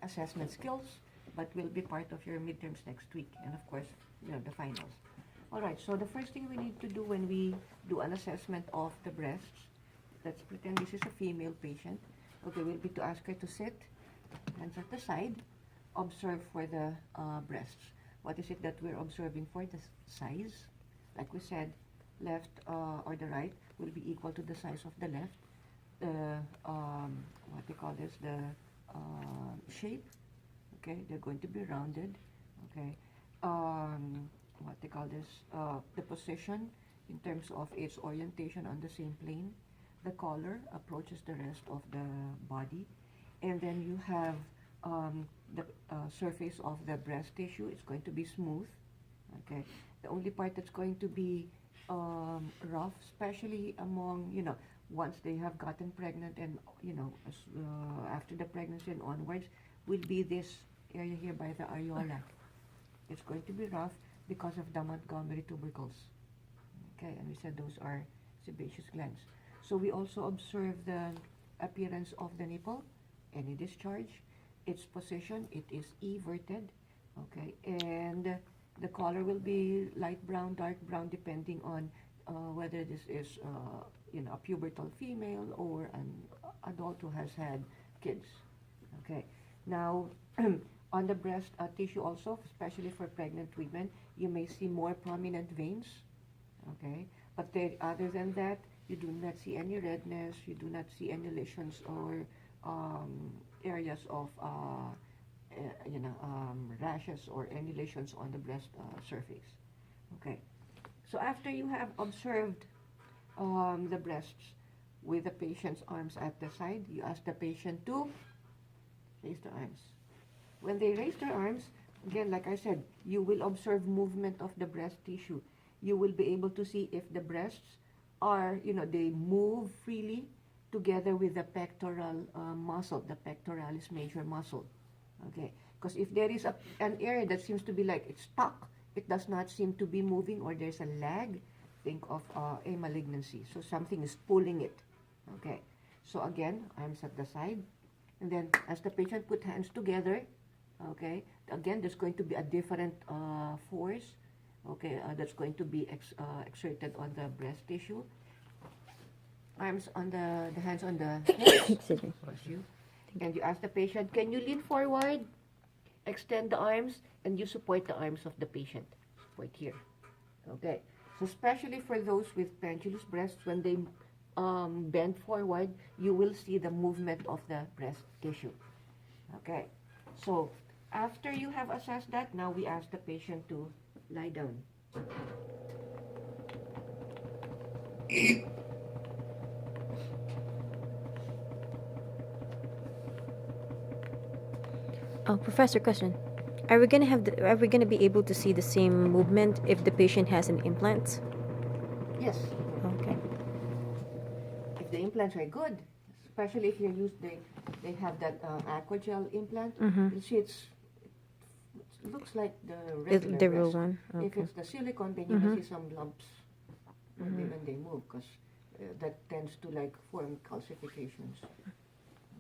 assessment skills, but will be part of your midterms next week, and of course, the finals. All right, so the first thing we need to do when we do an assessment of the breasts, let's pretend this is a female patient. Okay, will be to ask her to sit, hands at the side, observe for the breasts. What is it that we're observing for? The size. Like we said, left or the right will be equal to the size of the left. The, what they call this, the shape, okay, they're going to be rounded, okay. What they call this, the position in terms of its orientation on the same plane. The collar approaches the rest of the body. And then you have the surface of the breast tissue. It's going to be smooth, okay. The only part that's going to be rough, especially among, once they have gotten pregnant and, after the pregnancy and onwards, will be this area here by the areola. It's going to be rough because of the Montgomery tubercles. Okay, and we said those are sebaceous glands. So we also observe the appearance of the nipple, any discharge, its position, it is everted, okay, and the color will be light brown, dark brown, depending on whether this is a pubertal female or an adult who has had kids. Okay. Now, on the breast tissue also, especially for pregnant women, you may see more prominent veins. Okay. But other than that, you do not see any redness. You do not see any lesions or areas of rashes or any lesions on the breast surface. Okay. So after you have observed the breasts with the patient's arms at the side, you ask the patient to raise their arms. When they raise their arms, again, like I said, you will observe movement of the breast tissue. You will be able to see if the breasts are, they move freely together with the pectoral muscle, the pectoralis major muscle. Okay, because if there is an area that seems to be like it's stuck, it does not seem to be moving, or there's a lag, think of a malignancy. So something is pulling it. Okay, so again, arms at the side. And then as the patient put hands together, okay, again, there's going to be a different force, okay, that's going to be exerted on the breast tissue. Arms on the hands on the hips. Excuse me. And you ask the patient, can you lean forward, extend the arms, and you support the arms of the patient. Support here. Okay. So especially for those with pendulous breasts, when they bend forward, you will see the movement of the breast tissue. Okay. So after you have assessed that, now we ask the patient to lie down. Oh, Professor, question. Are we gonna be able to see the same movement if the patient has an implant? Yes. Okay. If the implants are good, especially if they have that aquagel implant, you see it looks like the regular The real breast. one. Okay. If it's the silicone, then you will see some lumps when they move, because that tends to like form calcifications.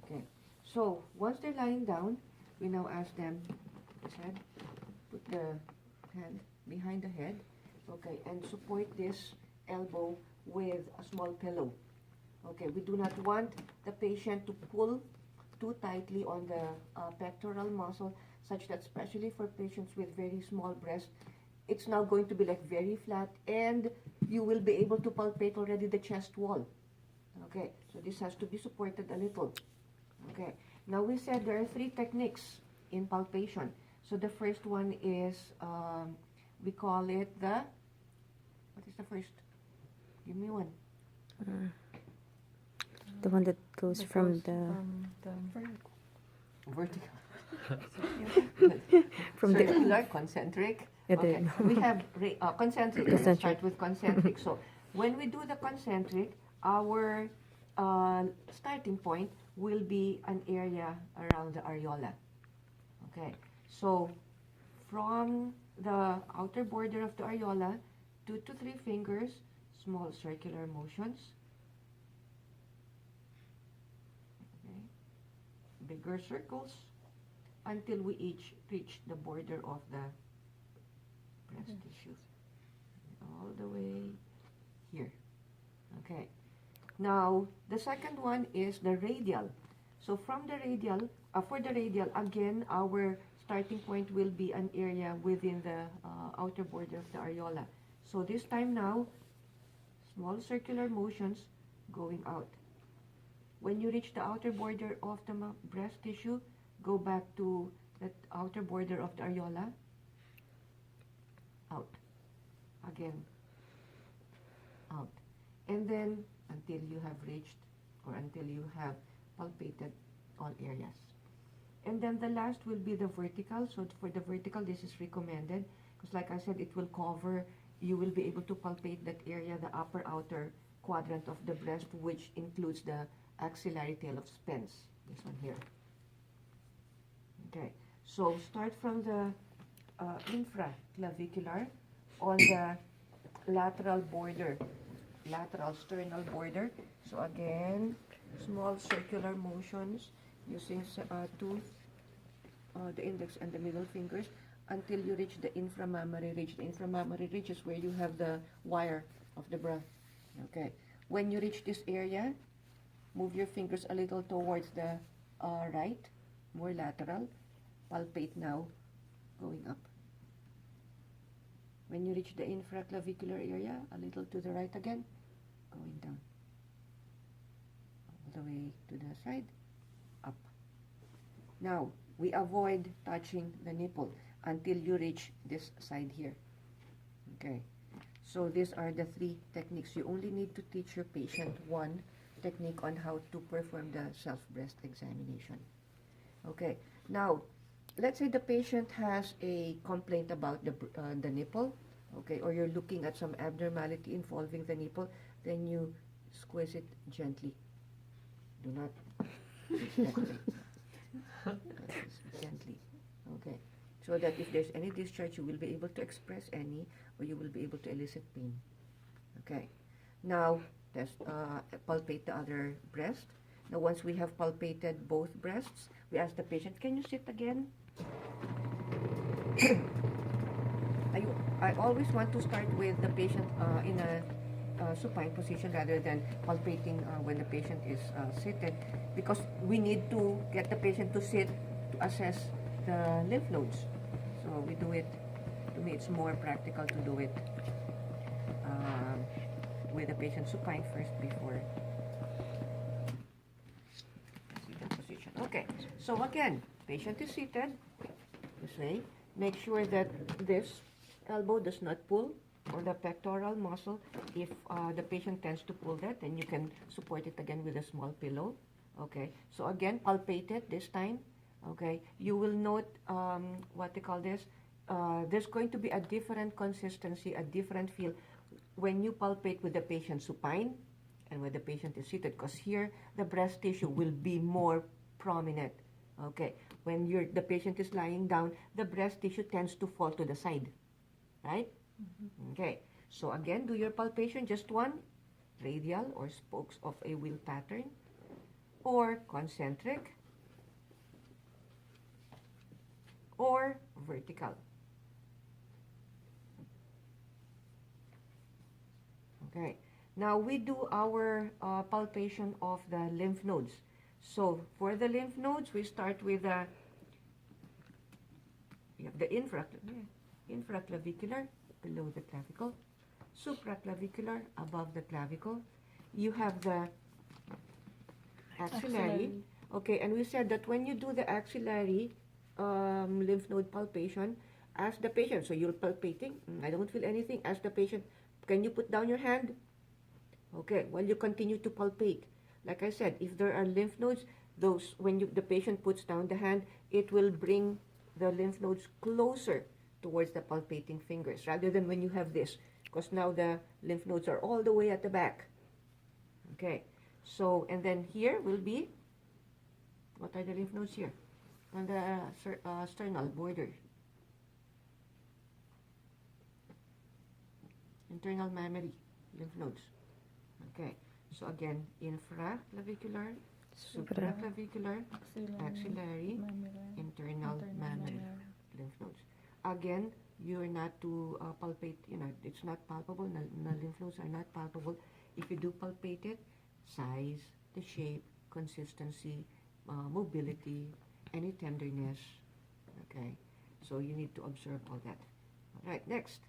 Okay. So once they're lying down, we now ask them, put the hand behind the head, okay, and support this elbow with a small pillow. Okay, we do not want the patient to pull too tightly on the pectoral muscle, such that especially for patients with very small breasts, it's now going to be like very flat, and you will be able to palpate already the chest wall. Okay, so this has to be supported a little. Okay, now we said there are 3 techniques in palpation. So the first one is, we call it what is the first? Give me one. The one that goes from the Vertical. from the Circular, concentric. Yeah, Okay, we have concentric. Let's Concentric. start with concentric. So when we do the concentric, our starting point will be an area around the areola. Okay, so from the outer border of the areola, 2 to 3 fingers, small circular motions. Okay. Bigger circles, until we each reach the border of the breast tissue. All the way here. Okay. Now, the second one is the radial. So from the radial, for the radial, again, our starting point will be an area within the outer border of the areola. So this time now, small circular motions going out. When you reach the outer border of the breast tissue, go back to the outer border of the areola, out, again, out. And then until you have reached or until you have palpated all areas. And then the last will be the vertical. So for the vertical, this is recommended because like I said, it will cover, you will be able to palpate that area, the upper outer quadrant of the breast, which includes the axillary tail of Spence, this one here. Okay, so start from the infraclavicular on the lateral border, lateral sternal border. So again, small circular motions using the index and the middle fingers until you reach the inframammary ridge. The inframammary ridge is where you have the wire of the bra. Okay, when you reach this area, move your fingers a little towards the right, more lateral. Palpate now, going up. When you reach the infraclavicular area, a little to the right again, going down. All the way to the side, up. Now, we avoid touching the nipple until you reach this side here. Okay, so these are the three techniques. You only need to teach your patient one technique on how to perform the self-breast examination. Okay, now, let's say the patient has a complaint about the nipple, okay, or you're looking at some abnormality involving the nipple, then you squeeze it gently. Do not gently, okay, so that if there's any discharge, you will be able to express any, or you will be able to elicit pain. Okay, now let's palpate the other breast. Now, once we have palpated both breasts, we ask the patient, can you sit again? I always want to start with the patient in a supine position rather than palpating when the patient is seated, because we need to get the patient to sit to assess the lymph nodes. So we do it, to me it's more practical to do it with the patient supine first before seated position. Okay, so again, patient is seated this way. Make sure that this elbow does not pull or the pectoral muscle. If the patient tends to pull that, then you can support it again with a small pillow. Okay, so again, palpate it this time. Okay, you will note what they call this. There's going to be a different consistency, a different feel when you palpate with the patient supine and when the patient is seated, because here the breast tissue will be more prominent. Okay, when the patient is lying down, the breast tissue tends to fall to the side, right? Mm-hmm. Okay, so again, do your palpation, just one, radial or spokes of a wheel pattern, or concentric, or vertical. Okay, now we do our palpation of the lymph nodes. So for the lymph nodes, we start with the infraclavicular, below the clavicle, supraclavicular, above the clavicle. You have the axillary. Okay, and we said that when you do the axillary lymph node palpation, ask the patient, so you're palpating, I don't feel anything, ask the patient, can you put down your hand? Okay, while you continue to palpate. Like I said, if there are lymph nodes, those, when the patient puts down the hand, it will bring the lymph nodes closer towards the palpating fingers, rather than when you have this, because now the lymph nodes are all the way at the back. Okay, so, and then here will be, what are the lymph nodes here? On the sternal border. Internal mammary lymph nodes. Okay, so again, infraclavicular, supraclavicular, axillary, internal again, you're not to palpate, it's not palpable, the lymph nodes are not palpable. If you do palpate it, size, the shape, consistency, mobility, any tenderness, okay? So you need to observe all that. All right, next.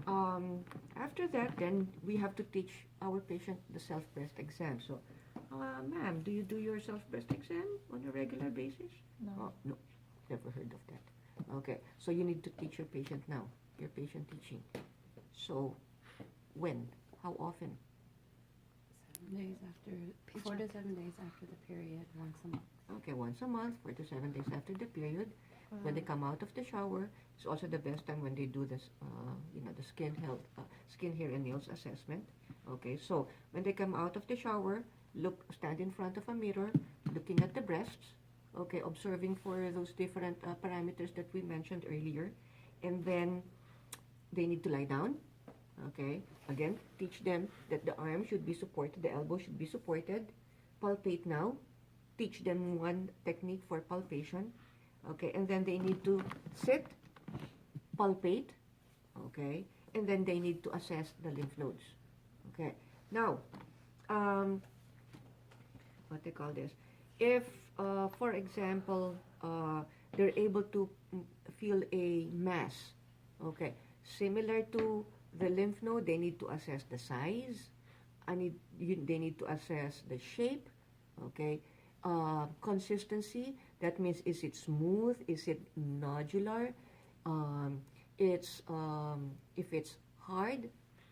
After that, then we have to teach our patient the self-breast exam. So, ma'am, do you do your self-breast exam on a regular basis? No. Oh, no, never heard of that. Okay, so you need to teach your patient now, your patient teaching. So, when? How often? 7 days after, 4 to 7 days after the period, once a month. Okay, once a month, 4 to 7 days after the period. When they come out of the shower, it's also the best time when they do this, the skin health, skin, hair, and nails assessment. Okay, so when they come out of the shower, stand in front of a mirror, looking at the breasts. Okay, observing for those different parameters that we mentioned earlier, and then they need to lie down. Okay, again, teach them that the arm should be supported, the elbow should be supported. Palpate now. Teach them one technique for palpation. Okay, and then they need to sit, palpate, okay, and then they need to assess the lymph nodes. Okay, now, what they call this? If, for example, they're able to feel a mass, okay, similar to the lymph node, they need to assess the size, they need to assess the shape, okay, consistency. That means, is it smooth? Is it nodular? If it's hard,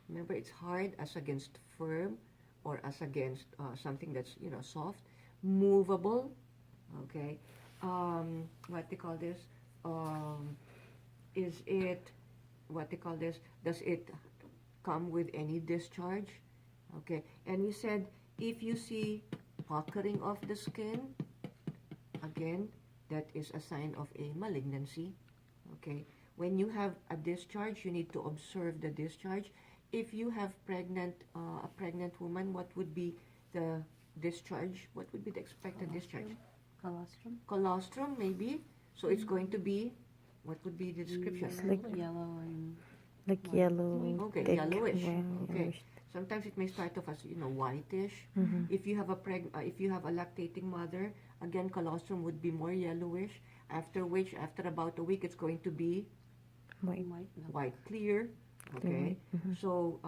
remember it's hard as against firm, or as against something that's soft, movable. Okay, what they call this? Is it what they call this? Does it come with any discharge? Okay, and we said if you see puckering of the skin, again, that is a sign of a malignancy. Okay, when you have a discharge, you need to observe the discharge. If you have a pregnant woman, what would be the discharge? What would be the expected discharge? Colostrum. Colostrum, maybe. So it's going to be, what would be the description? Like Yellow and like white. yellow, Okay, thick, yellowish. Okay. yellowish. Sometimes it may start off as whitish. Mhm. If you have a lactating mother, again colostrum would be more yellowish. After about a week, it's going to be White. white clear. Okay. Mhm. So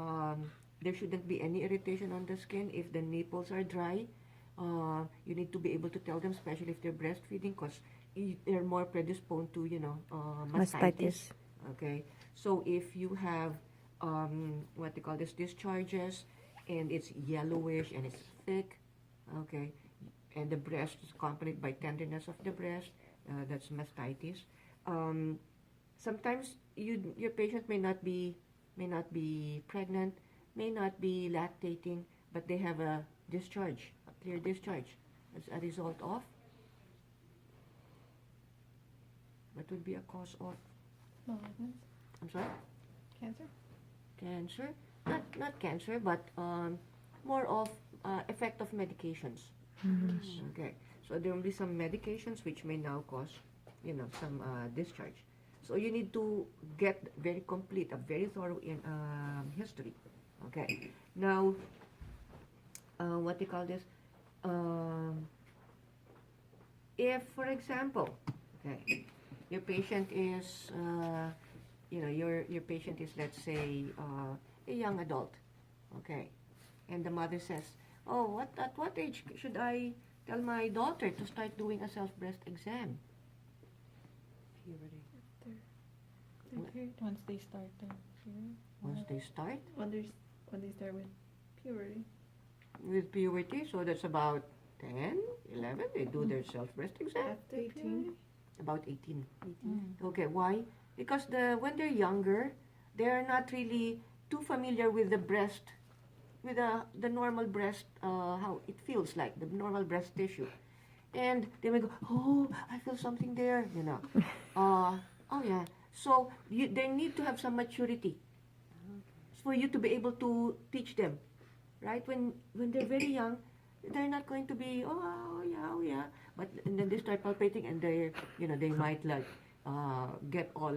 there shouldn't be any irritation on the skin. If the nipples are dry, you need to be able to tell them, especially if they're breastfeeding, because they're more predisposed to mastitis. Mastitis. Okay, so if you have what they call this discharges, and it's yellowish and it's thick, okay, and the breast is accompanied by tenderness of the breast, that's mastitis. Sometimes your patient may not be pregnant, may not be lactating, but they have a discharge, a clear discharge, as a result of what would be a cause of, Malignant. I'm sorry, Cancer. cancer, not cancer, but more of effect of medications. Okay, so there will be some medications which may now cause, some discharge. So you need to get very complete, a very thorough history. Okay, now what they call this? If, for example, okay, your patient is, your patient is, let's say, a young adult, okay, and the mother says, oh, at what age should I tell my daughter to start doing a self-breast exam? Puberty. Their period. Once they start their period. Once they start When they start with puberty. with puberty, so that's about 10, 11, they do their self-breast exam. After 18. puberty? About 18. 18. Okay, why? Because when they're younger, they're not really too familiar with the breast, with the normal breast, how it feels like, the normal breast tissue. And they may go, oh, I feel something there, oh yeah. So they need to have some maturity for you to be able to teach them, right? When they're very young, they're not going to be, oh yeah, oh yeah. But and then they start palpating, and they might like get all,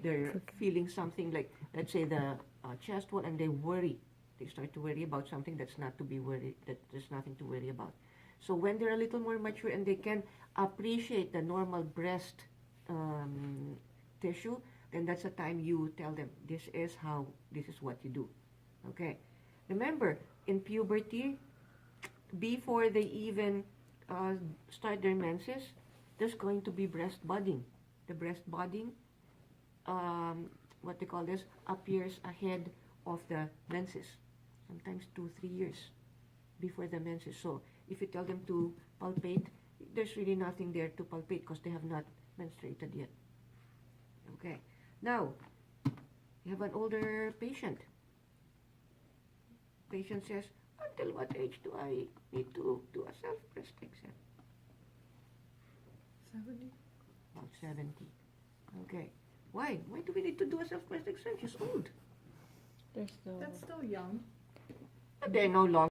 they're feeling something like, let's say, the chest wall, and they worry. They start to worry about something that's not to be worried, that there's nothing to worry about. So when they're a little more mature and they can appreciate the normal breast tissue, then that's the time you tell them, this is what you do. Okay? Remember, in puberty, before they even start their menses, there's going to be breast budding. The breast budding, what they call this, appears ahead of the menses, sometimes 2-3 years before the menses. So if you tell them to palpate, there's really nothing there to palpate because they have not menstruated yet. Okay. Now, you have an older patient. Patient says, until what age do I need to do a self-breast exam? 70. About 70. Okay. Why? Why do we need to do a self-breast exam? She's old. There's no. That's still young. They're no longer